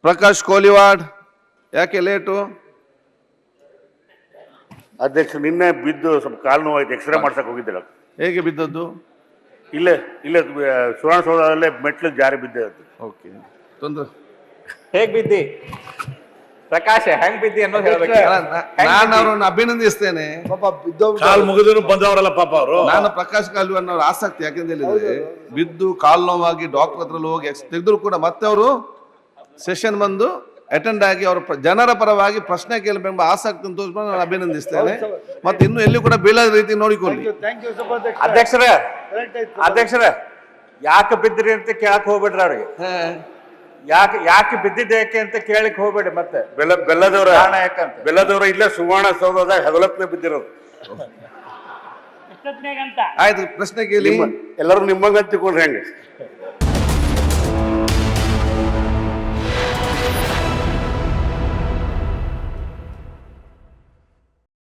ಪ್ರಕಾಶ್ ಕೋಲಿವಾಡ್, ಯಾಕೆ ಲೇಟು? ಅಧ್ಯಕ್ಷ ನಿನ್ನೆ ಬಿದ್ದು ಸ್ವಲ್ಪ ಕಾಲು ನೋವಾಯ್ತು, ಎಕ್ಸ್ರೇ ಮಾಡ್ಸಕ್ ಹೋಗಿದ್ದಿಲ್ಲ. ಹೇಗೆ ಬಿದ್ದದ್ದು? ಇಲ್ಲೇ ಇಲ್ಲೇ ಸುವರ್ಣಸೌಧದಲ್ಲೇ ಮೆಟ್ಲು ಜಾರಿ ಬಿದ್ದೆ. ಓಕೆ, ತೊಂದ್ರೆ ಹೇಗ್ ಬಿದ್ದಿ ಪ್ರಕಾಶ್, ಹೆಂಗ್ ಬಿದ್ದಿ ಅನ್ನೋದು ಹೇಳ್ಬೇಕು. ನಾನು ಅವ್ರನ್ನ ಅಭಿನಂದಿಸ್ತೇನೆ. ಕಾಲು ಮುಗಿದ್ರು ಬಂದವರಲ್ಲ ಪಾಪ ಅವರು. ನಾನು ಪ್ರಕಾಶ್ ಕಾಲ್ವನ್ ಅವ್ರ ಆಸಕ್ತಿ ಯಾಕೆಂತ ಹೇಳಿದ್ರೆ, ಬಿದ್ದು ಕಾಲು ನೋವಾಗಿ ಡಾಕ್ಟರ್ ಹತ್ರ ಹೋಗಿ ತೆಗೆದ್ರು ಕೂಡ ಮತ್ತೆ ಅವರು ಸೆಷನ್ ಬಂದು ಅಟೆಂಡ್ ಆಗಿ ಅವರು ಜನರ ಪರವಾಗಿ ಪ್ರಶ್ನೆ ಕೇಳಬೇಕೆಂಬ ಆಸಕ್ತಿ ತೋರಿಸ್ಕೊಂಡು ನಾನು ಅಭಿನಂದಿಸ್ತೇನೆ. ಮತ್ತೆ ಇನ್ನು ಎಲ್ಲಿ ಕೂಡ ಬೀಳದ ರೀತಿ ನೋಡಿಕೊಳ್ಳಿ. ಅಧ್ಯಕ್ಷರ ಯಾಕೆ ಬಿದ್ದ್ರಿ ಅಂತ ಕೇಳಕ್ ಹೋಗ್ಬೇಡ್ರಿ ಅವ್ರಿಗೆ. ಯಾಕೆ ಬಿದ್ದಿದ್ದೆ ಯಾಕೆ ಅಂತ ಕೇಳಕ್ ಹೋಗ್ಬೇಡಿ. ಮತ್ತೆ ಬೆಲ್ಲದವರ ಇಲ್ಲೇ ಸುವರ್ಣಸೌಧದಾಗ ಹಗಲತ್ನೇ ಬಿದ್ದಿರೋದು. ಆಯ್ತು, ಪ್ರಶ್ನೆ ಕೇಳಿ. ಎಲ್ಲರೂ ನಿಮ್ಮಂಗ ತಿಳ್ಕೊಂಡ್ರೆ ಹೆಂಗೆ?